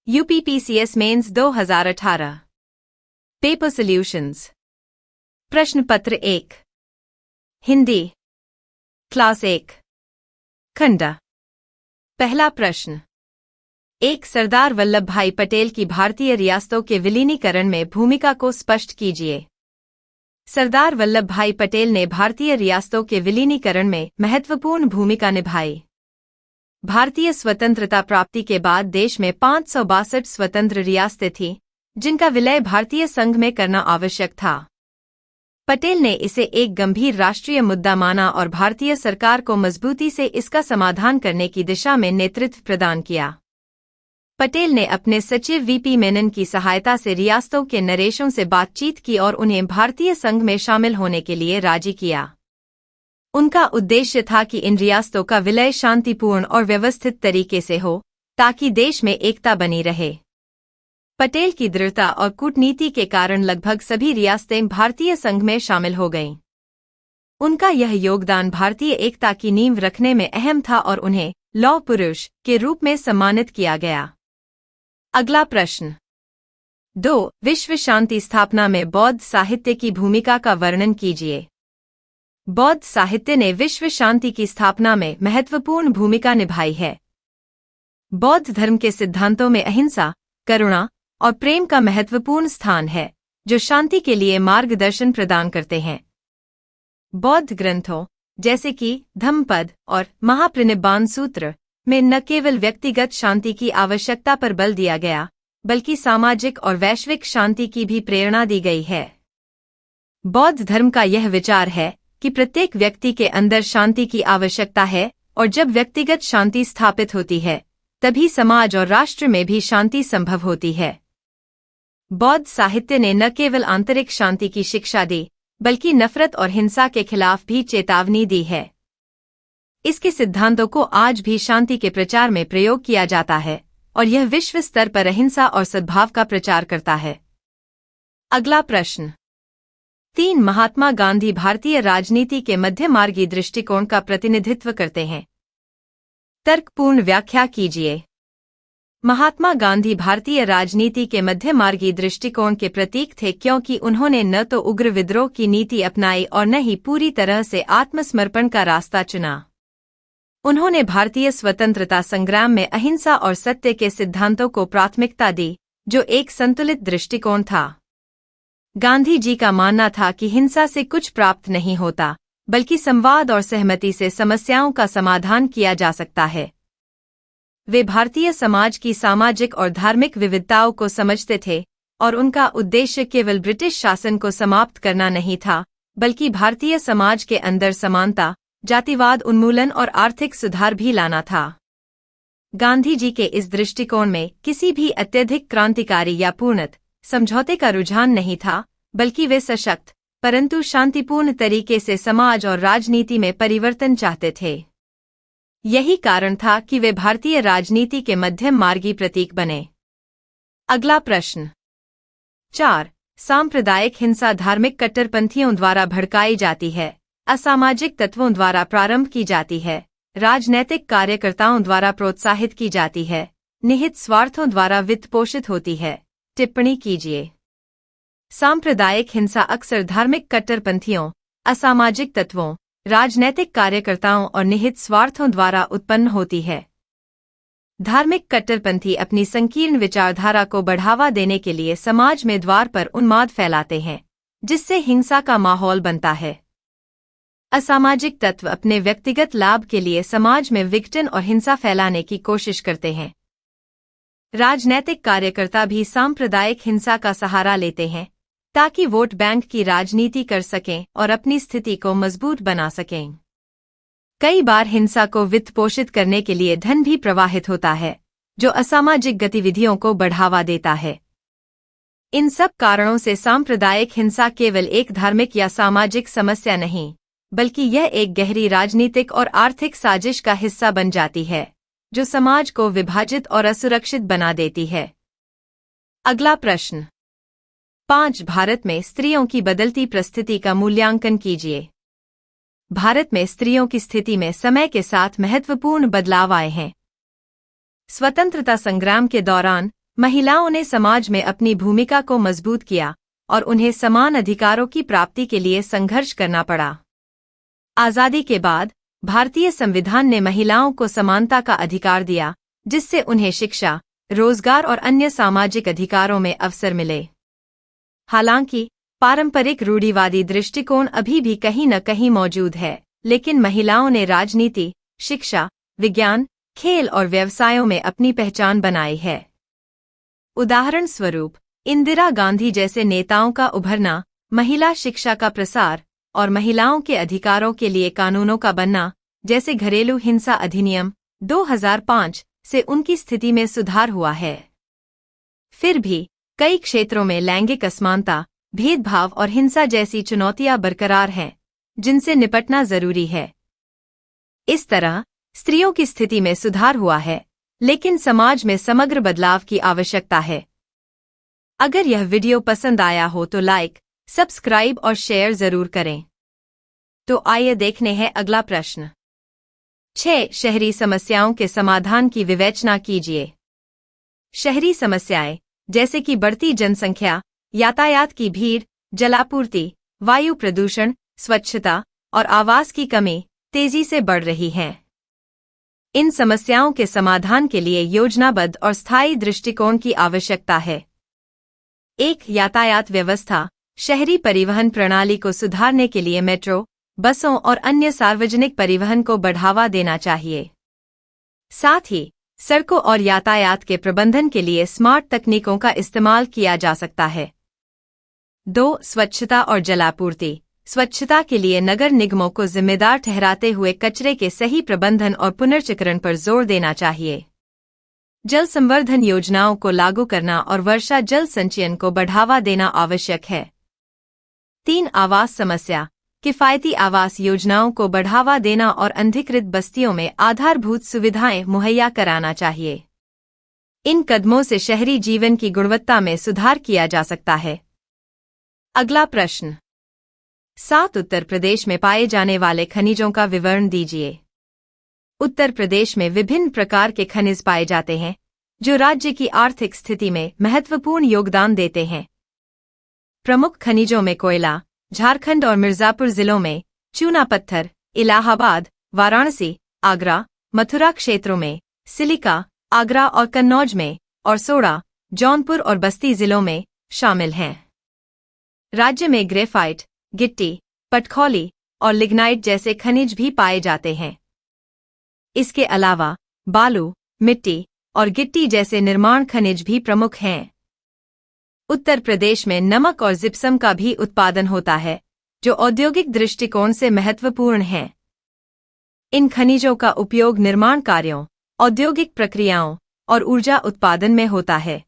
UPPCS mains 2018 paper solutions. प्रश्न पत्र 1 Hindi class 1 खंड। पहला प्रश्न। एक सरदार वल्लभ भाई पटेल की भारतीय रियासतों के विलीनीकरण में भूमिका को स्पष्ट कीजिए। सरदार वल्लभ भाई पटेल ने भारतीय रियासतों के विलीनीकरण में महत्वपूर्ण भूमिका निभाई। भारतीय स्वतंत्रता प्राप्ति के बाद देश में 562 स्वतंत्र रियासतें थीं, जिनका विलय भारतीय संघ में करना आवश्यक था। पटेल ने इसे एक गंभीर राष्ट्रीय मुद्दा माना और भारतीय सरकार को मजबूती से इसका समाधान करने की दिशा में नेतृत्व प्रदान किया। पटेल ने अपने सचिव वीपी मेनन की सहायता से रियासतों के नरेशों से बातचीत की और उन्हें भारतीय संघ में शामिल होने के लिए राजी किया। उनका उद्देश्य था कि इन रियासतों का विलय शांतिपूर्ण और व्यवस्थित तरीके से हो, ताकि देश में एकता बनी रहे। पटेल की दृढ़ता और कूटनीति के कारण लगभग सभी रियासतें भारतीय संघ में शामिल हो गईं। उनका यह योगदान भारतीय एकता की नींव रखने में अहम था और उन्हें लौह पुरुष के रूप में सम्मानित किया गया। अगला प्रश्न। 2 विश्व शांति स्थापना में बौद्ध साहित्य की भूमिका का वर्णन कीजिए। बौद्ध साहित्य ने विश्व शांति की स्थापना में महत्वपूर्ण भूमिका निभाई है। बौद्ध धर्म के सिद्धांतों में अहिंसा, करुणा और प्रेम का महत्वपूर्ण स्थान है, जो शांति के लिए मार्गदर्शन प्रदान करते हैं। बौद्ध ग्रंथों जैसे कि धम्मपद और महापरिनिब्बाण सूत्र में न केवल व्यक्तिगत शांति की आवश्यकता पर बल दिया गया, बल्कि सामाजिक और वैश्विक शांति की भी प्रेरणा दी गई है। बौद्ध धर्म का यह विचार है कि प्रत्येक व्यक्ति के अंदर शांति की आवश्यकता है और जब व्यक्तिगत शांति स्थापित होती है, तभी समाज और राष्ट्र में भी शांति संभव होती है। बौद्ध साहित्य ने न केवल आंतरिक शांति की शिक्षा दी, बल्कि नफरत और हिंसा के खिलाफ भी चेतावनी दी है। इसके सिद्धांतों को आज भी शांति के प्रचार में प्रयोग किया जाता है और यह विश्व स्तर पर अहिंसा और सद्भाव का प्रचार करता है। अगला प्रश्न। 3 महात्मा गांधी भारतीय राजनीति के मध्यमार्गी दृष्टिकोण का प्रतिनिधित्व करते हैं। तर्कपूर्ण व्याख्या कीजिए। महात्मा गांधी भारतीय राजनीति के मध्यमार्गी दृष्टिकोण के प्रतीक थे क्योंकि उन्होंने न तो उग्र विद्रोह की नीति अपनाई और न ही पूरी तरह से आत्मसमर्पण का रास्ता चुना। उन्होंने भारतीय स्वतंत्रता संग्राम में अहिंसा और सत्य के सिद्धांतों को प्राथमिकता दी, जो एक संतुलित दृष्टिकोण था। गांधी जी का मानना था कि हिंसा से कुछ प्राप्त नहीं होता, बल्कि संवाद और सहमति से समस्याओं का समाधान किया जा सकता है। वे भारतीय समाज की सामाजिक और धार्मिक विविधताओं को समझते थे और उनका उद्देश्य केवल ब्रिटिश शासन को समाप्त करना नहीं था, बल्कि भारतीय समाज के अंदर समानता, जातिवाद उन्मूलन और आर्थिक सुधार भी लाना था। गांधी जी के इस दृष्टिकोण में किसी भी अत्यधिक क्रांतिकारी या पूर्णत समझौते का रुझान नहीं था, बल्कि वे सशक्त परंतु शांतिपूर्ण तरीके से समाज और राजनीति में परिवर्तन चाहते थे। यही कारण था कि वे भारतीय राजनीति के मध्यम मार्गी प्रतीक बने। अगला प्रश्न। 4 सांप्रदायिक हिंसा धार्मिक कट्टरपंथियों द्वारा भड़काई जाती है, असामाजिक तत्वों द्वारा प्रारंभ की जाती है, राजनैतिक कार्यकर्ताओं द्वारा प्रोत्साहित की जाती है, निहित स्वार्थों द्वारा वित्त पोषित होती है। टिप्पणी कीजिए। सांप्रदायिक हिंसा अक्सर धार्मिक कट्टरपंथियों, असामाजिक तत्वों, राजनैतिक कार्यकर्ताओं और निहित स्वार्थों द्वारा उत्पन्न होती है। धार्मिक कट्टरपंथी अपनी संकीर्ण विचारधारा को बढ़ावा देने के लिए समाज में द्वार पर उन्माद फैलाते हैं, जिससे हिंसा का माहौल बनता है। असामाजिक तत्व अपने व्यक्तिगत लाभ के लिए समाज में विघटन और हिंसा फैलाने की कोशिश करते हैं। राजनैतिक कार्यकर्ता भी सांप्रदायिक हिंसा का सहारा लेते हैं, ताकि वोट बैंक की राजनीति कर सकें और अपनी स्थिति को मजबूत बना सकें। कई बार हिंसा को वित्त पोषित करने के लिए धन भी प्रवाहित होता है, जो असामाजिक गतिविधियों को बढ़ावा देता है। इन सब कारणों से सांप्रदायिक हिंसा केवल एक धार्मिक या सामाजिक समस्या नहीं, बल्कि यह एक गहरी राजनीतिक और आर्थिक साजिश का हिस्सा बन जाती है, जो समाज को विभाजित और असुरक्षित बना देती है। अगला प्रश्न। 5 भारत में स्त्रियों की बदलती परिस्थिति का मूल्यांकन कीजिए। भारत में स्त्रियों की स्थिति में समय के साथ महत्वपूर्ण बदलाव आए हैं। स्वतंत्रता संग्राम के दौरान महिलाओं ने समाज में अपनी भूमिका को मजबूत किया और उन्हें समान अधिकारों की प्राप्ति के लिए संघर्ष करना पड़ा। आजादी के बाद भारतीय संविधान ने महिलाओं को समानता का अधिकार दिया, जिससे उन्हें शिक्षा, रोजगार और अन्य सामाजिक अधिकारों में अवसर मिले। हालांकि पारंपरिक रूढ़िवादी दृष्टिकोण अभी भी कहीं न कहीं मौजूद है, लेकिन महिलाओं ने राजनीति, शिक्षा, विज्ञान, खेल और व्यवसायों में अपनी पहचान बनाई है। उदाहरण स्वरूप, इंदिरा गांधी जैसे नेताओं का उभरना, महिला शिक्षा का प्रसार और महिलाओं के अधिकारों के लिए कानूनों का बनना, जैसे घरेलू हिंसा अधिनियम 2005 से उनकी स्थिति में सुधार हुआ है। फिर भी कई क्षेत्रों में लैंगिक असमानता, भेदभाव और हिंसा जैसी चुनौतियां बरकरार हैं, जिनसे निपटना जरूरी है। इस तरह स्त्रियों की स्थिति में सुधार हुआ है, लेकिन समाज में समग्र बदलाव की आवश्यकता है। अगर यह वीडियो पसंद आया हो तो लाइक, सब्सक्राइब और शेयर जरूर करें। तो आइए देखने हैं अगला प्रश्न। 6 शहरी समस्याओं के समाधान की विवेचना कीजिए। शहरी समस्याएं जैसे कि बढ़ती जनसंख्या, यातायात की भीड़, जलापूर्ति, वायु प्रदूषण, स्वच्छता और आवास की कमी तेजी से बढ़ रही हैं। इन समस्याओं के समाधान के लिए योजनाबद्ध और स्थायी दृष्टिकोण की आवश्यकता है। 1. यातायात व्यवस्था। शहरी परिवहन प्रणाली को सुधारने के लिए मेट्रो, बसों और अन्य सार्वजनिक परिवहन को बढ़ावा देना चाहिए। साथ ही सड़कों और यातायात के प्रबंधन के लिए स्मार्ट तकनीकों का इस्तेमाल किया जा सकता है। 2. स्वच्छता और जलापूर्ति। स्वच्छता के लिए नगर निगमों को जिम्मेदार ठहराते हुए कचरे के सही प्रबंधन और पुनर्चक्रण पर जोर देना चाहिए। जल संवर्धन योजनाओं को लागू करना और वर्षा जल संचयन को बढ़ावा देना आवश्यक है। 3. आवास समस्या। किफायती आवास योजनाओं को बढ़ावा देना और अनधिकृत बस्तियों में आधारभूत सुविधाएं मुहैया कराना चाहिए। इन कदमों से शहरी जीवन की गुणवत्ता में सुधार किया जा सकता है। अगला प्रश्न। 7. उत्तर प्रदेश में पाए जाने वाले खनिजों का विवरण दीजिए। उत्तर प्रदेश में विभिन्न प्रकार के खनिज पाए जाते हैं, जो राज्य की आर्थिक स्थिति में महत्वपूर्ण योगदान देते हैं। प्रमुख खनिजों में कोयला, झारखंड और मिर्जापुर जिलों में चूना पत्थर, इलाहाबाद, वाराणसी, आगरा, मथुरा क्षेत्रों में सिलिका, आगरा और कन्नौज में, और सोडा, जौनपुर और बस्ती जिलों में शामिल हैं। राज्य में ग्रेफाइट, गिट्टी, पटखौली और लिग्नाइट जैसे खनिज भी पाए जाते हैं। इसके अलावा बालू, मिट्टी और गिट्टी जैसे निर्माण खनिज भी प्रमुख हैं। उत्तर प्रदेश में नमक और जिप्सम का भी उत्पादन होता है, जो औद्योगिक दृष्टिकोण से महत्वपूर्ण है। इन खनिजों का उपयोग निर्माण कार्यों, औद्योगिक प्रक्रियाओं और ऊर्जा उत्पादन में होता है।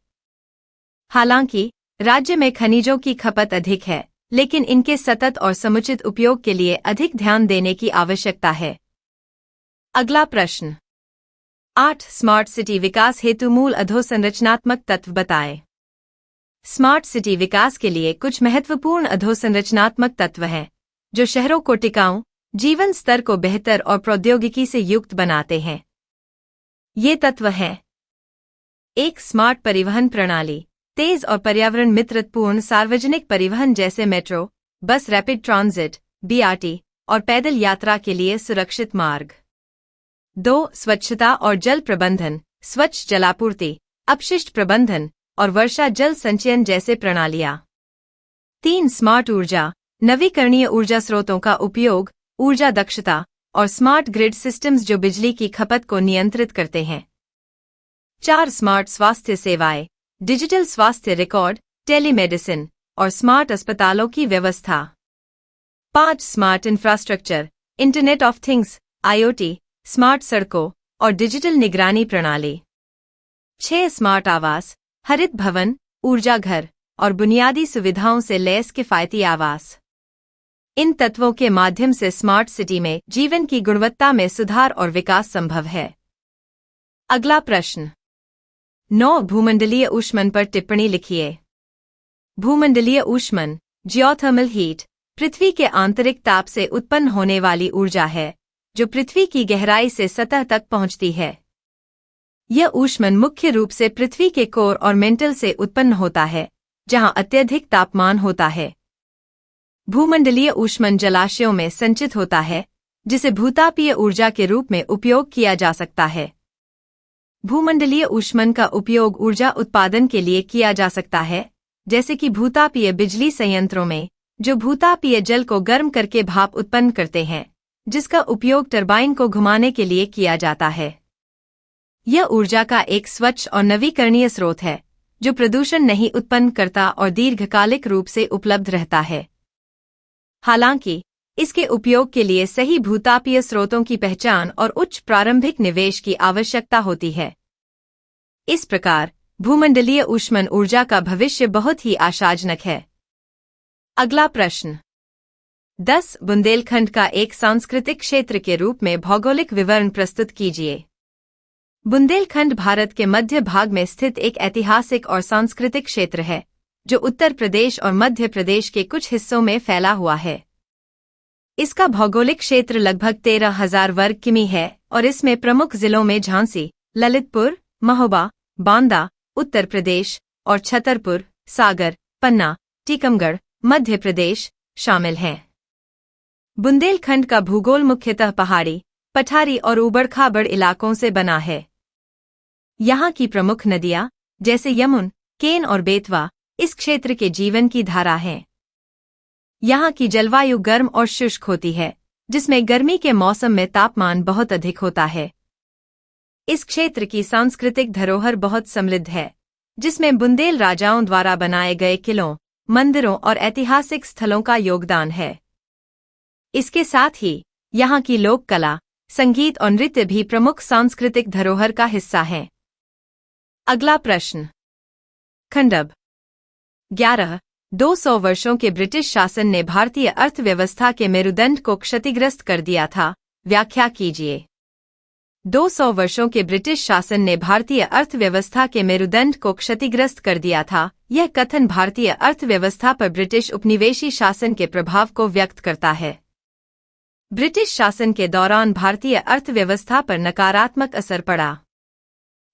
हालांकि राज्य में खनिजों की खपत अधिक है, लेकिन इनके सतत और समुचित उपयोग के लिए अधिक ध्यान देने की आवश्यकता है। अगला प्रश्न। 8. स्मार्ट सिटी विकास हेतु मूल अधोसंरचनात्मक तत्व बताएं। स्मार्ट सिटी विकास के लिए कुछ महत्वपूर्ण अधोसंरचनात्मक तत्व हैं, जो शहरों को टिकाऊ, जीवन स्तर को बेहतर और प्रौद्योगिकी से युक्त बनाते हैं। ये तत्व हैं: 1. स्मार्ट परिवहन प्रणाली। तेज और पर्यावरण मित्रपूर्ण सार्वजनिक परिवहन जैसे मेट्रो, बस, रैपिड ट्रांजिट, BRT और पैदल यात्रा के लिए सुरक्षित मार्ग। 2. स्वच्छता और जल प्रबंधन। स्वच्छ जलापूर्ति, अपशिष्ट प्रबंधन और वर्षा जल संचयन जैसे प्रणालियां। 3. स्मार्ट ऊर्जा। नवीकरणीय ऊर्जा स्रोतों का उपयोग, ऊर्जा दक्षता और स्मार्ट ग्रिड सिस्टम्स जो बिजली की खपत को नियंत्रित करते हैं। 4. स्मार्ट स्वास्थ्य सेवाएं। डिजिटल स्वास्थ्य रिकॉर्ड, टेलीमेडिसिन और स्मार्ट अस्पतालों की व्यवस्था। 5. Smart infrastructure. Internet of things, IoT, smart सड़कों और डिजिटल निगरानी प्रणाली। 6. स्मार्ट आवास। हरित भवन, ऊर्जा घर और बुनियादी सुविधाओं से लैस किफायती आवास। इन तत्वों के माध्यम से स्मार्ट सिटी में जीवन की गुणवत्ता में सुधार और विकास संभव है। अगला प्रश्न। 9. भूमंडलीय ऊष्मन पर टिप्पणी लिखिए। भूमंडलीय ऊष्मन, जियोथर्मल हीट, पृथ्वी के आंतरिक ताप से उत्पन्न होने वाली ऊर्जा है, जो पृथ्वी की गहराई से सतह तक पहुंचती है। यह ऊष्मन मुख्य रूप से पृथ्वी के कोर और मेंटल से उत्पन्न होता है, जहां अत्यधिक तापमान होता है। भूमंडलीय ऊष्मन जलाशयों में संचित होता है, जिसे भूतापीय ऊर्जा के रूप में उपयोग किया जा सकता है। भूमंडलीय ऊष्मन का उपयोग ऊर्जा उत्पादन के लिए किया जा सकता है, जैसे कि भूतापीय बिजली संयंत्रों में, जो भूतापीय जल को गर्म करके भाप उत्पन्न करते हैं, जिसका उपयोग टरबाइन को घुमाने के लिए किया जाता है। यह ऊर्जा का एक स्वच्छ और नवीकरणीय स्रोत है, जो प्रदूषण नहीं उत्पन्न करता और दीर्घकालिक रूप से उपलब्ध रहता है। हालांकि, इसके उपयोग के लिए सही भूतापीय स्रोतों की पहचान और उच्च प्रारंभिक निवेश की आवश्यकता होती है। इस प्रकार, भूमंडलीय ऊष्मन ऊर्जा का भविष्य बहुत ही आशाजनक है। अगला प्रश्न 10 बुंदेलखंड का एक सांस्कृतिक क्षेत्र के रूप में भौगोलिक विवरण प्रस्तुत कीजिए। बुंदेलखंड भारत के मध्य भाग में स्थित एक ऐतिहासिक और सांस्कृतिक क्षेत्र है, जो उत्तर प्रदेश और मध्य प्रदेश के कुछ हिस्सों में फैला हुआ है। इसका भौगोलिक क्षेत्र लगभग 13,000 वर्ग किमी है और इसमें प्रमुख जिलों में झांसी, ललितपुर, महोबा, बांदा, उत्तर प्रदेश और छतरपुर, सागर, पन्ना, टीकमगढ़, मध्य प्रदेश शामिल हैं। बुंदेलखंड का भूगोल मुख्यतः पहाड़ी, पठारी और ऊबड़-खाबड़ इलाकों से बना है। यहाँ की प्रमुख नदियाँ, जैसे यमुन, केन और बेतवा, इस क्षेत्र के जीवन की धारा हैं। यहाँ की जलवायु गर्म और शुष्क होती है, जिसमें गर्मी के मौसम में तापमान बहुत अधिक होता है। इस क्षेत्र की सांस्कृतिक धरोहर बहुत समृद्ध है, जिसमें बुंदेल राजाओं द्वारा बनाए गए किलों, मंदिरों और ऐतिहासिक स्थलों का योगदान है। इसके साथ ही यहाँ की लोक कला, संगीत और नृत्य भी प्रमुख सांस्कृतिक धरोहर का हिस्सा हैं। अगला प्रश्न खंडब 11 200 वर्षों के ब्रिटिश शासन ने भारतीय अर्थव्यवस्था के मेरुदंड को क्षतिग्रस्त कर दिया था, व्याख्या कीजिए। 200 वर्षों के ब्रिटिश शासन ने भारतीय अर्थव्यवस्था के मेरुदंड को क्षतिग्रस्त कर दिया था। यह कथन भारतीय अर्थव्यवस्था पर ब्रिटिश उपनिवेशी शासन के प्रभाव को व्यक्त करता है। ब्रिटिश शासन के दौरान भारतीय अर्थव्यवस्था पर नकारात्मक असर पड़ा।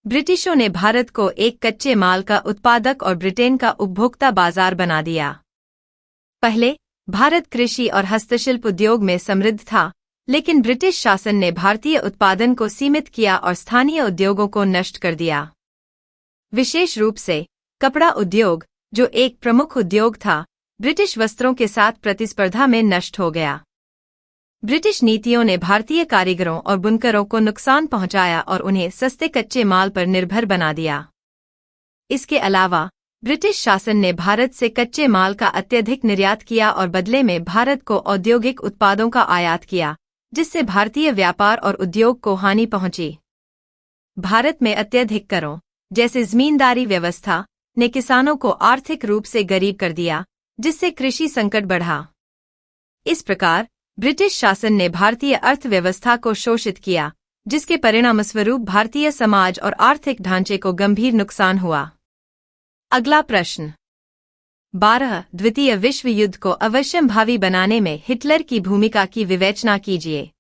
ब्रिटिशों ने भारत को एक कच्चे माल का उत्पादक और ब्रिटेन का उपभोक्ता बाजार बना दिया। पहले, भारत कृषि और हस्तशिल्प उद्योग में समृद्ध था, लेकिन ब्रिटिश शासन ने भारतीय उत्पादन को सीमित किया और स्थानीय उद्योगों को नष्ट कर दिया। विशेष रूप से, कपड़ा उद्योग, जो एक प्रमुख उद्योग था, ब्रिटिश वस्त्रों के साथ प्रतिस्पर्धा में नष्ट हो गया। ब्रिटिश नीतियों ने भारतीय कारीगरों और बुनकरों को नुकसान पहुंचाया और उन्हें सस्ते कच्चे माल पर निर्भर बना दिया। इसके अलावा, ब्रिटिश शासन ने भारत से कच्चे माल का अत्यधिक निर्यात किया और बदले में भारत को औद्योगिक उत्पादों का आयात किया, जिससे भारतीय व्यापार और उद्योग को हानि पहुंची। भारत में अत्यधिक करों, जैसे जमींदारी व्यवस्था, ने किसानों को आर्थिक रूप से गरीब कर दिया, जिससे कृषि संकट बढ़ा। इस प्रकार, ब्रिटिश शासन ने भारतीय अर्थव्यवस्था को शोषित किया, जिसके परिणामस्वरूप भारतीय समाज और आर्थिक ढांचे को गंभीर नुकसान हुआ। अगला प्रश्न 12 द्वितीय विश्व युद्ध को अवश्यंभावी बनाने में हिटलर की भूमिका की विवेचना कीजिए।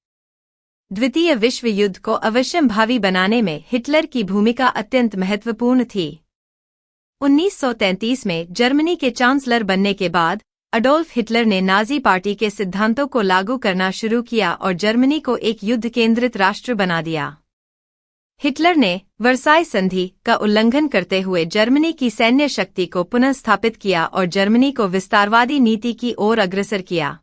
द्वितीय विश्व युद्ध को अवश्यंभावी बनाने में हिटलर की भूमिका अत्यंत महत्वपूर्ण थी। 1933 में जर्मनी के चांसलर बनने के बाद अडोल्फ हिटलर ने नाजी पार्टी के सिद्धांतों को लागू करना शुरू किया और जर्मनी को एक युद्ध केंद्रित राष्ट्र बना दिया। हिटलर ने वर्साई संधि का उल्लंघन करते हुए जर्मनी की सैन्य शक्ति को पुनः स्थापित किया और जर्मनी को विस्तारवादी नीति की ओर अग्रसर किया।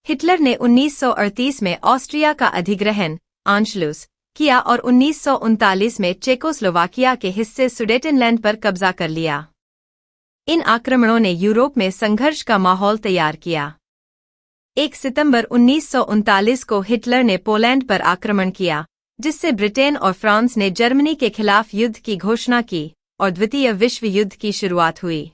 हिटलर ने 1938 में ऑस्ट्रिया का अधिग्रहण आंशलूस किया और 1939 में चेकोस्लोवाकिया के हिस्से सुडेटेनलैंड पर कब्जा कर लिया। इन आक्रमणों ने यूरोप में संघर्ष का माहौल तैयार किया। 1 सितंबर 1939 को हिटलर ने पोलैंड पर आक्रमण किया, जिससे ब्रिटेन और फ्रांस ने जर्मनी के खिलाफ युद्ध की घोषणा की और द्वितीय विश्व युद्ध की शुरुआत हुई।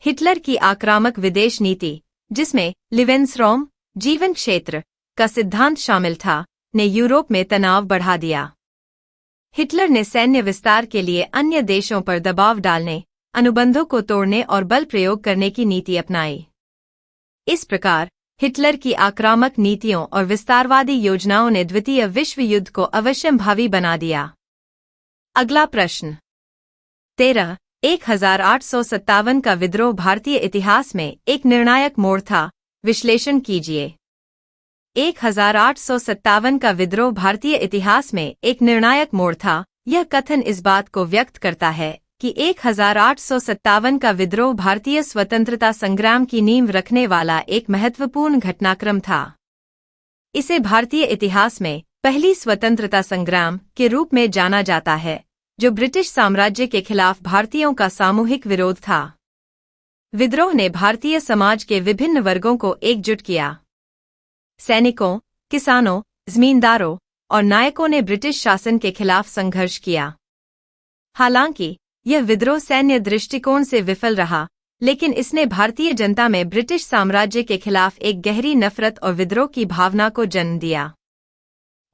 हिटलर की आक्रामक विदेश नीति, जिसमें लिवेंसरॉम जीवन क्षेत्र का सिद्धांत शामिल था, ने यूरोप में तनाव बढ़ा दिया। हिटलर ने सैन्य विस्तार के लिए अन्य देशों पर दबाव डालने, अनुबंधों को तोड़ने और बल प्रयोग करने की नीति अपनाई। इस प्रकार, हिटलर की आक्रामक नीतियों और विस्तारवादी योजनाओं ने द्वितीय विश्व युद्ध को अवश्यंभावी बना दिया। अगला प्रश्न 13. 1857 का विद्रोह भारतीय इतिहास में एक निर्णायक मोड़ था। विश्लेषण कीजिए। 1857 का विद्रोह भारतीय इतिहास में एक निर्णायक मोड़ था। यह कथन इस बात को व्यक्त करता है कि 1857 का विद्रोह भारतीय स्वतंत्रता संग्राम की नींव रखने वाला एक महत्वपूर्ण घटनाक्रम था। इसे भारतीय इतिहास में पहली स्वतंत्रता संग्राम के रूप में जाना जाता है, जो ब्रिटिश साम्राज्य के खिलाफ भारतीयों का सामूहिक विरोध था। विद्रोह ने भारतीय समाज के विभिन्न वर्गों को एकजुट किया। सैनिकों, किसानों, जमींदारों और नायकों ने ब्रिटिश शासन के खिलाफ संघर्ष किया। हालांकि यह विद्रोह सैन्य दृष्टिकोण से विफल रहा, लेकिन इसने भारतीय जनता में ब्रिटिश साम्राज्य के खिलाफ एक गहरी नफरत और विद्रोह की भावना को जन्म दिया।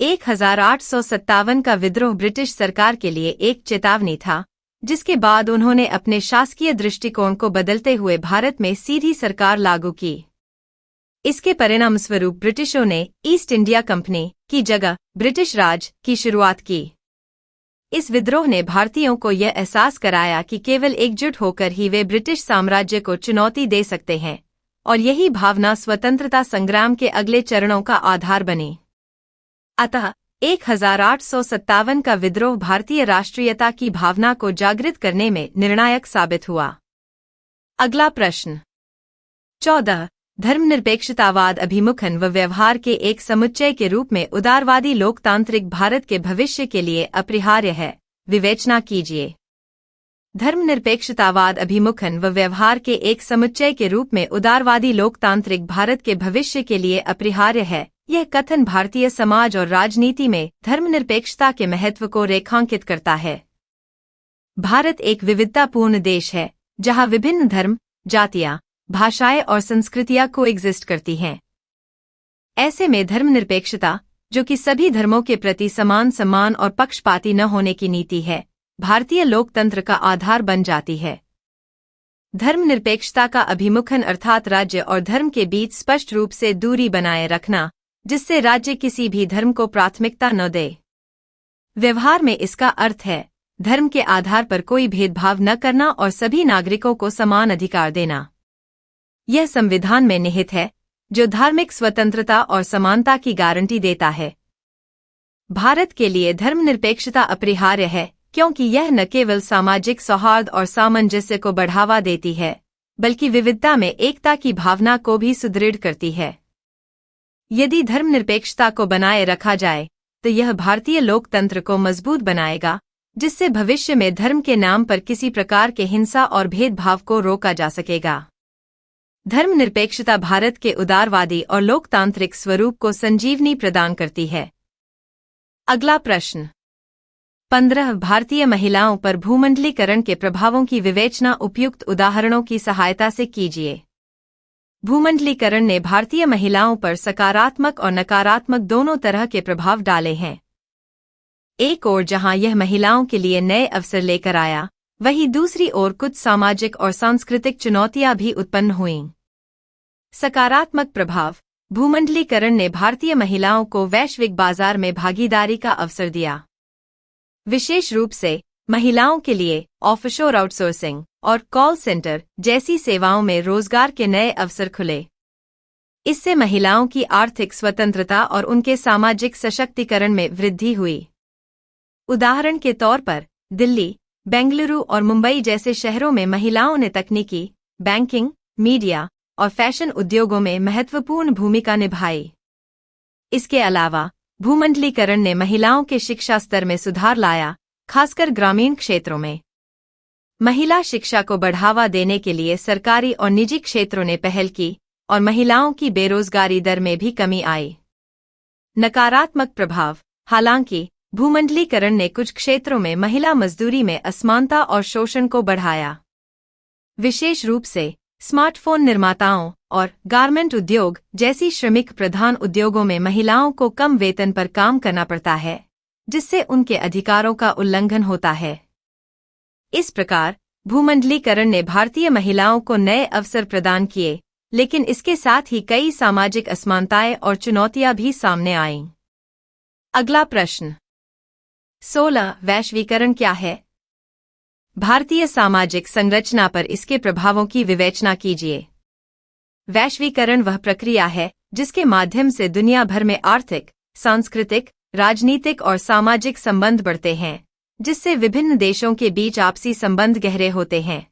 1857 का विद्रोह ब्रिटिश सरकार के लिए एक चेतावनी था, जिसके बाद उन्होंने अपने शासकीय दृष्टिकोण को बदलते हुए भारत में सीधी सरकार लागू की। इसके परिणामस्वरूप ब्रिटिशों ने ईस्ट इंडिया कंपनी की जगह ब्रिटिश राज की शुरुआत की। इस विद्रोह ने भारतीयों को यह एहसास कराया कि केवल एकजुट होकर ही वे ब्रिटिश साम्राज्य को चुनौती दे सकते हैं, और यही भावना स्वतंत्रता संग्राम के अगले चरणों का आधार बनी। अतः 1857 का विद्रोह भारतीय राष्ट्रीयता की भावना को जागृत करने में निर्णायक साबित हुआ। अगला प्रश्न 14. धर्मनिरपेक्षतावाद अभिमुखन व व्यवहार के एक समुच्चय के रूप में उदारवादी लोकतांत्रिक भारत के भविष्य के लिए अपरिहार्य है। विवेचना कीजिए। धर्मनिरपेक्षतावाद अभिमुखन व व्यवहार के एक समुच्चय के रूप में उदारवादी लोकतांत्रिक भारत के भविष्य के लिए अपरिहार्य है। यह कथन भारतीय समाज और राजनीति में धर्मनिरपेक्षता के महत्व को रेखांकित करता है। भारत एक विविधतापूर्ण देश है, जहां विभिन्न धर्म, जातियां, भाषाएं और संस्कृतियां कोएग्जिस्ट करती हैं। ऐसे में धर्मनिरपेक्षता, जो कि सभी धर्मों के प्रति समान सम्मान और पक्षपाती न होने की नीति है, भारतीय लोकतंत्र का आधार बन जाती है। धर्मनिरपेक्षता का अभिमुखन अर्थात राज्य और धर्म के बीच स्पष्ट रूप से दूरी बनाए रखना, जिससे राज्य किसी भी धर्म को प्राथमिकता न दे। व्यवहार में इसका अर्थ है धर्म के आधार पर कोई भेदभाव न करना और सभी नागरिकों को समान अधिकार देना। यह संविधान में निहित है, जो धार्मिक स्वतंत्रता और समानता की गारंटी देता है। भारत के लिए धर्मनिरपेक्षता अपरिहार्य है, क्योंकि यह न केवल सामाजिक सौहार्द और सामंजस्य को बढ़ावा देती है, बल्कि विविधता में एकता की भावना को भी सुदृढ़ करती है। यदि धर्मनिरपेक्षता को बनाए रखा जाए, तो यह भारतीय लोकतंत्र को मजबूत बनाएगा, जिससे भविष्य में धर्म के नाम पर किसी प्रकार के हिंसा और भेदभाव को रोका जा सकेगा। धर्मनिरपेक्षता भारत के उदारवादी और लोकतांत्रिक स्वरूप को संजीवनी प्रदान करती है। अगला प्रश्न 15. भारतीय महिलाओं पर भूमंडलीकरण के प्रभावों की विवेचना उपयुक्त उदाहरणों की सहायता से कीजिए। भूमंडलीकरण ने भारतीय महिलाओं पर सकारात्मक और नकारात्मक दोनों तरह के प्रभाव डाले हैं। एक ओर जहां यह महिलाओं के लिए नए अवसर लेकर आया, वहीं दूसरी ओर कुछ सामाजिक और सांस्कृतिक चुनौतियां भी उत्पन्न हुईं। सकारात्मक प्रभाव: भूमंडलीकरण ने भारतीय महिलाओं को वैश्विक बाजार में भागीदारी का अवसर दिया। विशेष रूप से महिलाओं के लिए ऑफशोर आउटसोर्सिंग और कॉल सेंटर जैसी सेवाओं में रोजगार के नए अवसर खुले। इससे महिलाओं की आर्थिक स्वतंत्रता और उनके सामाजिक सशक्तिकरण में वृद्धि हुई। उदाहरण के तौर पर दिल्ली, बेंगलुरु और मुंबई जैसे शहरों में महिलाओं ने तकनीकी, बैंकिंग, मीडिया और फैशन उद्योगों में महत्वपूर्ण भूमिका निभाई। इसके अलावा भूमंडलीकरण ने महिलाओं के शिक्षा स्तर में सुधार लाया, खासकर ग्रामीण क्षेत्रों में। महिला शिक्षा को बढ़ावा देने के लिए सरकारी और निजी क्षेत्रों ने पहल की और महिलाओं की बेरोजगारी दर में भी कमी आई। नकारात्मक प्रभाव: हालांकि भूमंडलीकरण ने कुछ क्षेत्रों में महिला मजदूरी में असमानता और शोषण को बढ़ाया। विशेष रूप से स्मार्टफोन निर्माताओं और गारमेंट उद्योग जैसी श्रमिक प्रधान उद्योगों में महिलाओं को कम वेतन पर काम करना पड़ता है, जिससे उनके अधिकारों का उल्लंघन होता है। इस प्रकार भूमंडलीकरण ने भारतीय महिलाओं को नए अवसर प्रदान किए, लेकिन इसके साथ ही कई सामाजिक असमानताएं और चुनौतियां भी सामने आईं। अगला प्रश्न 16 वैश्वीकरण क्या है? भारतीय सामाजिक संरचना पर इसके प्रभावों की विवेचना कीजिए। वैश्वीकरण वह प्रक्रिया है जिसके माध्यम से दुनिया भर में आर्थिक, सांस्कृतिक, राजनीतिक और सामाजिक संबंध बढ़ते हैं, जिससे विभिन्न देशों के बीच आपसी संबंध गहरे होते हैं।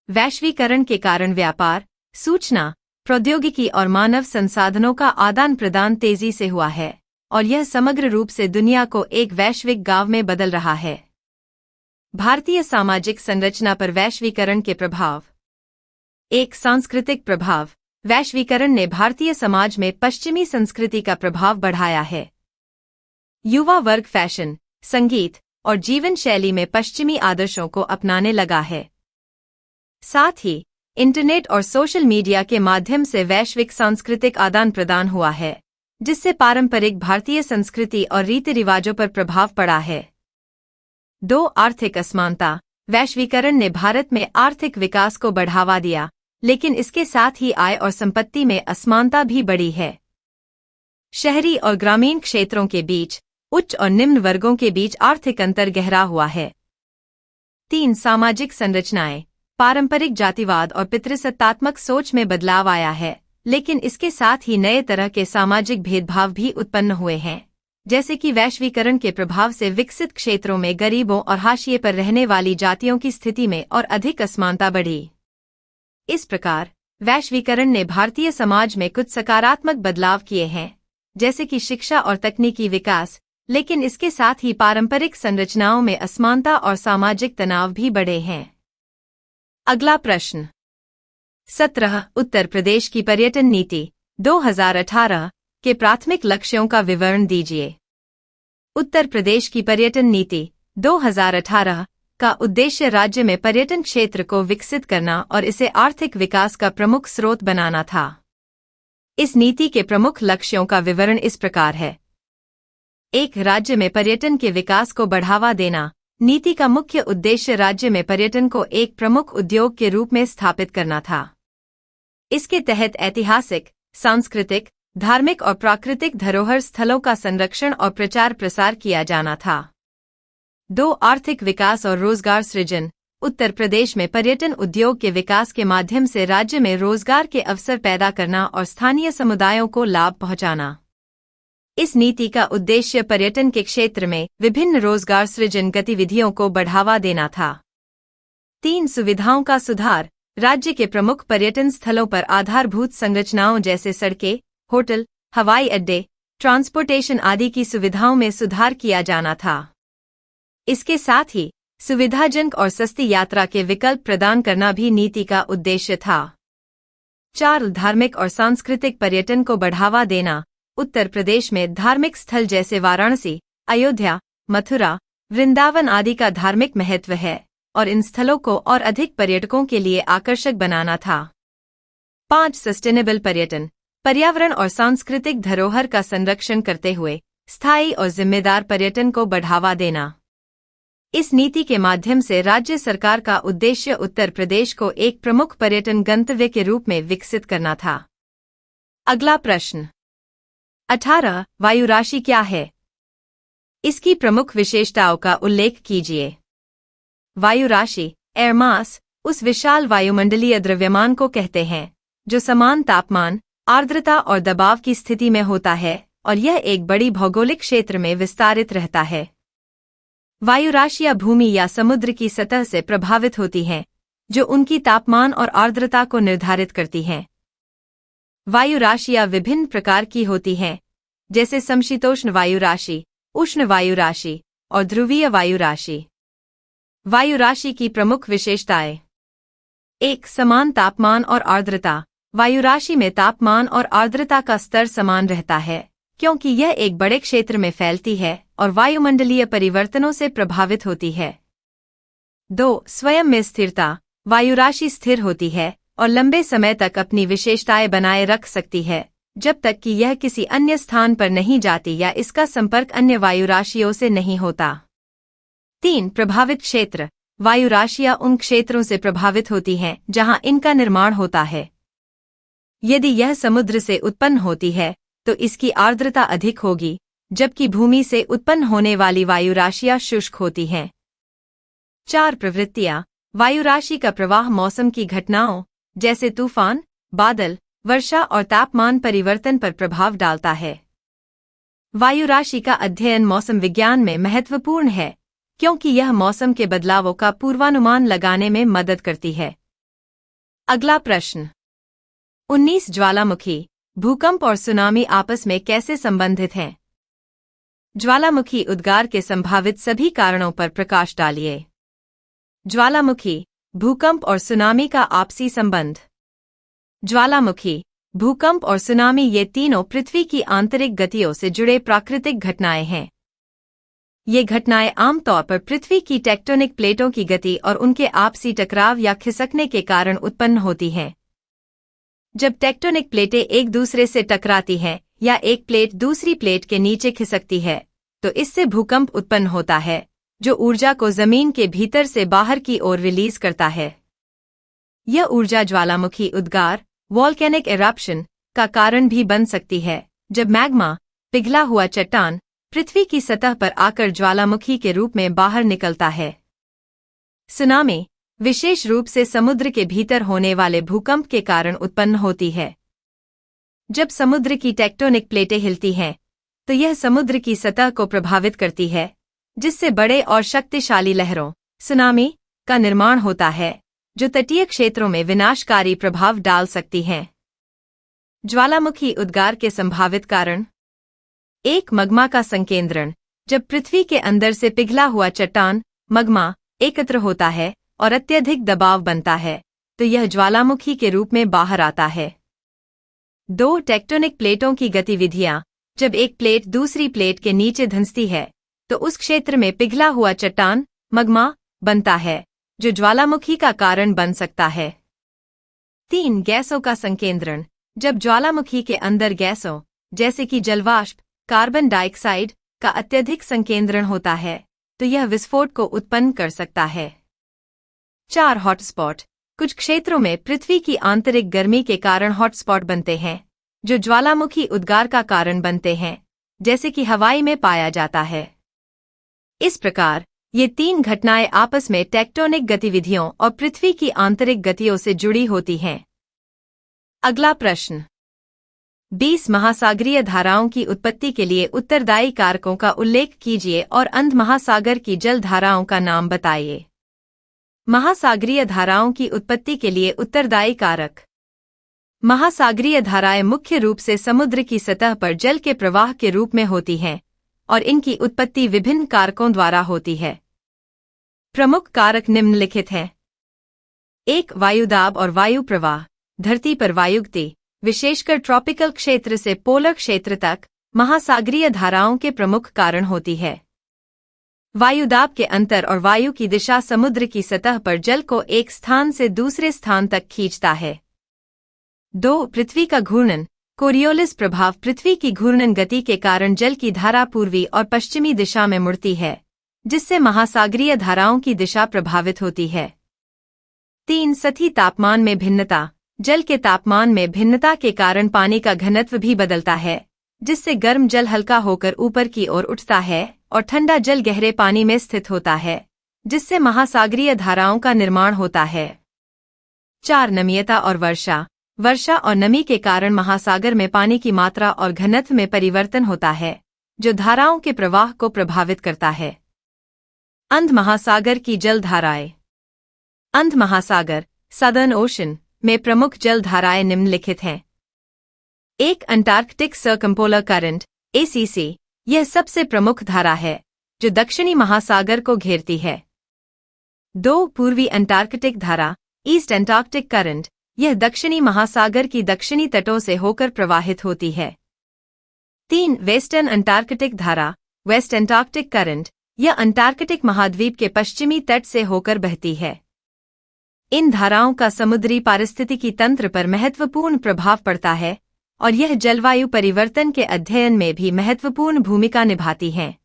वैश्वीकरण के कारण व्यापार, सूचना, प्रौद्योगिकी और मानव संसाधनों का आदान प्रदान तेजी से हुआ है और यह समग्र रूप से दुनिया को एक वैश्विक गांव में बदल रहा है। भारतीय सामाजिक संरचना पर वैश्वीकरण के प्रभाव। एक सांस्कृतिक प्रभाव। वैश्वीकरण ने भारतीय समाज में पश्चिमी संस्कृति का प्रभाव बढ़ाया है। युवा वर्ग फैशन, संगीत और जीवन शैली में पश्चिमी आदर्शों को अपनाने लगा है। साथ ही इंटरनेट और सोशल मीडिया के माध्यम से वैश्विक सांस्कृतिक आदान प्रदान हुआ है, जिससे पारंपरिक भारतीय संस्कृति और रीति रिवाजों पर प्रभाव पड़ा है। 2 आर्थिक असमानता। वैश्वीकरण ने भारत में आर्थिक विकास को बढ़ावा दिया, लेकिन इसके साथ ही आय और संपत्ति में असमानता भी बढ़ी है। शहरी और ग्रामीण क्षेत्रों के बीच, उच्च और निम्न वर्गों के बीच आर्थिक अंतर गहरा हुआ है। 3 सामाजिक संरचनाएं। पारंपरिक जातिवाद और पितृसत्तात्मक सोच में बदलाव आया है, लेकिन इसके साथ ही नए तरह के सामाजिक भेदभाव भी उत्पन्न हुए हैं, जैसे कि वैश्वीकरण के प्रभाव से विकसित क्षेत्रों में गरीबों और हाशिए पर रहने वाली जातियों की स्थिति में और अधिक असमानता बढ़ी। इस प्रकार वैश्वीकरण ने भारतीय समाज में कुछ सकारात्मक बदलाव किए हैं, जैसे कि शिक्षा और तकनीकी विकास, लेकिन इसके साथ ही पारंपरिक संरचनाओं में असमानता और सामाजिक तनाव भी बढ़े हैं। अगला प्रश्न 17 उत्तर प्रदेश की पर्यटन नीति 2018 के प्राथमिक लक्ष्यों का विवरण दीजिए। उत्तर प्रदेश की पर्यटन नीति 2018 का उद्देश्य राज्य में पर्यटन क्षेत्र को विकसित करना और इसे आर्थिक विकास का प्रमुख स्रोत बनाना था। इस नीति के प्रमुख लक्ष्यों का विवरण इस प्रकार है। 1 राज्य में पर्यटन के विकास को बढ़ावा देना। नीति का मुख्य उद्देश्य राज्य में पर्यटन को एक प्रमुख उद्योग के रूप में स्थापित करना था। इसके तहत ऐतिहासिक, सांस्कृतिक, धार्मिक और प्राकृतिक धरोहर स्थलों का संरक्षण और प्रचार प्रसार किया जाना था। 2 आर्थिक विकास और रोजगार सृजन। उत्तर प्रदेश में पर्यटन उद्योग के विकास के माध्यम से राज्य में रोजगार के अवसर पैदा करना और स्थानीय समुदायों को लाभ पहुंचाना। इस नीति का उद्देश्य पर्यटन के क्षेत्र में विभिन्न रोजगार सृजन गतिविधियों को बढ़ावा देना था। 3 सुविधाओं का सुधार। राज्य के प्रमुख पर्यटन स्थलों पर आधारभूत संरचनाओं जैसे सड़कें, होटल, हवाई अड्डे, ट्रांसपोर्टेशन आदि की सुविधाओं में सुधार किया जाना था। इसके साथ ही सुविधाजनक और सस्ती यात्रा के विकल्प प्रदान करना भी नीति का उद्देश्य था। 4 धार्मिक और सांस्कृतिक पर्यटन को बढ़ावा देना। उत्तर प्रदेश में धार्मिक स्थल जैसे वाराणसी, अयोध्या, मथुरा, वृंदावन आदि का धार्मिक महत्व है और इन स्थलों को और अधिक पर्यटकों के लिए आकर्षक बनाना था। 5 सस्टेनेबल पर्यटन। पर्यावरण और सांस्कृतिक धरोहर का संरक्षण करते हुए स्थायी और जिम्मेदार पर्यटन को बढ़ावा देना। इस नीति के माध्यम से राज्य सरकार का उद्देश्य उत्तर प्रदेश को एक प्रमुख पर्यटन गंतव्य के रूप में विकसित करना था। अगला प्रश्न 18 वायु राशि क्या है? इसकी प्रमुख विशेषताओं का उल्लेख कीजिए। वायु राशि, एयर मास, उस विशाल वायुमंडलीय द्रव्यमान को कहते हैं जो समान तापमान, आर्द्रता और दबाव की स्थिति में होता है और यह एक बड़ी भौगोलिक क्षेत्र में विस्तारित रहता है। वायु राशियां भूमि या समुद्र की सतह से प्रभावित होती हैं, जो उनकी तापमान और आर्द्रता को निर्धारित करती हैं। वायु राशियां विभिन्न प्रकार की होती हैं, जैसे समशीतोष्ण वायु राशि, उष्ण वायु राशि और ध्रुवीय वायु राशि। वायु राशि की प्रमुख विशेषताएं। 1 समान तापमान और आर्द्रता। वायु राशि में तापमान और आर्द्रता का स्तर समान रहता है, क्योंकि यह एक बड़े क्षेत्र में फैलती है और वायुमंडलीय परिवर्तनों से प्रभावित होती है। 2 स्वयं में स्थिरता। वायु राशि स्थिर होती है और लंबे समय तक अपनी विशेषताएं बनाए रख सकती है, जब तक कि यह किसी अन्य स्थान पर नहीं जाती या इसका संपर्क अन्य वायु राशियों से नहीं होता। 3 प्रभावित क्षेत्र। वायु राशियां उन क्षेत्रों से प्रभावित होती हैं जहां इनका निर्माण होता है। यदि यह समुद्र से उत्पन्न होती है तो इसकी आर्द्रता अधिक होगी जबकि भूमि से उत्पन्न होने वाली वायु राशियां शुष्क होती हैं। 4 प्रवृत्तियां। वायु राशि का प्रवाह मौसम की घटनाओं जैसे तूफान, बादल, वर्षा और तापमान परिवर्तन पर प्रभाव डालता है। वायु राशि का अध्ययन मौसम विज्ञान में महत्वपूर्ण है क्योंकि यह मौसम के बदलावों का पूर्वानुमान लगाने में मदद करती है। अगला प्रश्न। 19 ज्वालामुखी, भूकंप और सुनामी आपस में कैसे संबंधित हैं? ज्वालामुखी उद्गार के संभावित सभी कारणों पर प्रकाश डालिए। ज्वालामुखी, भूकंप और सुनामी का आपसी संबंध। ज्वालामुखी, भूकंप और सुनामी ये तीनों पृथ्वी की आंतरिक गतियों से जुड़े प्राकृतिक घटनाएं हैं। ये घटनाएं आमतौर पर पृथ्वी की टेक्टोनिक प्लेटों की गति और उनके आपसी टकराव या खिसकने के कारण उत्पन्न होती हैं। जब टेक्टोनिक प्लेटें एक दूसरे से टकराती हैं या एक प्लेट दूसरी प्लेट के नीचे खिसकती है, तो इससे भूकंप उत्पन्न होता है, जो ऊर्जा को जमीन के भीतर से बाहर की ओर रिलीज करता है। यह ऊर्जा ज्वालामुखी उद्गार, वॉल्केनिक एरप्शन, का कारण भी बन सकती है, जब मैग्मा, पिघला हुआ चट्टान, पृथ्वी की सतह पर आकर ज्वालामुखी के रूप में बाहर निकलता है। सुनामी, विशेष रूप से समुद्र के भीतर होने वाले भूकंप के कारण उत्पन्न होती है। जब समुद्र की टेक्टोनिक प्लेटें हिलती हैं, तो यह समुद्र की सतह को प्रभावित करती है, जिससे बड़े और शक्तिशाली लहरों, सुनामी, का निर्माण होता है, जो तटीय क्षेत्रों में विनाशकारी प्रभाव डाल सकती हैं। ज्वालामुखी उद्गार के संभावित कारण। 1 मग्मा का संकेंद्रण। जब पृथ्वी के अंदर से पिघला हुआ चट्टान, मग्मा, एकत्र होता है और अत्यधिक दबाव बनता है, तो यह ज्वालामुखी के रूप में बाहर आता है। 2 टेक्टोनिक प्लेटों की गतिविधियां। जब एक प्लेट दूसरी प्लेट के नीचे धंसती है, तो उस क्षेत्र में पिघला हुआ चट्टान, मग्मा, बनता है, जो ज्वालामुखी का कारण बन सकता है। 3 गैसों का संकेंद्रण। जब ज्वालामुखी के अंदर गैसों, जैसे कि जलवाष्प, कार्बन डाइऑक्साइड, का अत्यधिक संकेंद्रण होता है, तो यह विस्फोट को उत्पन्न कर सकता है। 4 हॉटस्पॉट। कुछ क्षेत्रों में पृथ्वी की आंतरिक गर्मी के कारण हॉटस्पॉट बनते हैं, जो ज्वालामुखी उद्गार का कारण बनते हैं, जैसे कि हवाई में पाया जाता है। इस प्रकार ये 3 घटनाएं आपस में टेक्टोनिक गतिविधियों और पृथ्वी की आंतरिक गतियों से जुड़ी होती हैं। अगला प्रश्न। 20 महासागरीय धाराओं की उत्पत्ति के लिए उत्तरदायी कारकों का उल्लेख कीजिए और अंध महासागर की जल धाराओं का नाम बताइए। महासागरीय धाराओं की उत्पत्ति के लिए उत्तरदायी कारक। महासागरीय धाराएं मुख्य रूप से समुद्र की सतह पर जल के प्रवाह के रूप में होती हैं और इनकी उत्पत्ति विभिन्न कारकों द्वारा होती है। प्रमुख कारक निम्नलिखित हैं। 1 वायुदाब और वायु प्रवाह। धरती पर वायुगति, विशेषकर ट्रॉपिकल क्षेत्र से पोलर क्षेत्र तक, महासागरीय धाराओं के प्रमुख कारण होती है। वायुदाब के अंतर और वायु की दिशा समुद्र की सतह पर जल को एक स्थान से दूसरे स्थान तक खींचता है। 2 पृथ्वी का घूर्णन, कोरियोलिस प्रभाव। पृथ्वी की घूर्णन गति के कारण जल की धारा पूर्वी और पश्चिमी दिशा में मुड़ती है, जिससे महासागरीय धाराओं की दिशा प्रभावित होती है। 3 सतही तापमान में भिन्नता। जल के तापमान में भिन्नता के कारण पानी का घनत्व भी बदलता है, जिससे गर्म जल हल्का होकर ऊपर की ओर उठता है और ठंडा जल गहरे पानी में स्थित होता है, जिससे महासागरीय धाराओं का निर्माण होता है। 4 नमीयता और वर्षा। वर्षा और नमी के कारण महासागर में पानी की मात्रा और घनत्व में परिवर्तन होता है, जो धाराओं के प्रवाह को प्रभावित करता है। अंध महासागर की जल धाराएं। अंध महासागर, सदर्न ओशन, में प्रमुख जल धाराएं निम्नलिखित हैं। 1 अंटार्कटिक सर्कम्पोलर करंट, ACC, यह सबसे प्रमुख धारा है, जो दक्षिणी महासागर को घेरती है। 2 पूर्वी अंटार्कटिक धारा, ईस्ट अंटार्कटिक करंट, यह दक्षिणी महासागर की दक्षिणी तटों से होकर प्रवाहित होती है। 3 वेस्टर्न अंटार्कटिक धारा, वेस्ट अंटार्कटिक करंट, यह अंटार्कटिक महाद्वीप के पश्चिमी तट से होकर बहती है। इन धाराओं का समुद्री पारिस्थितिकी तंत्र पर महत्वपूर्ण प्रभाव पड़ता है और यह जलवायु परिवर्तन के अध्ययन में भी महत्वपूर्ण भूमिका निभाती हैं।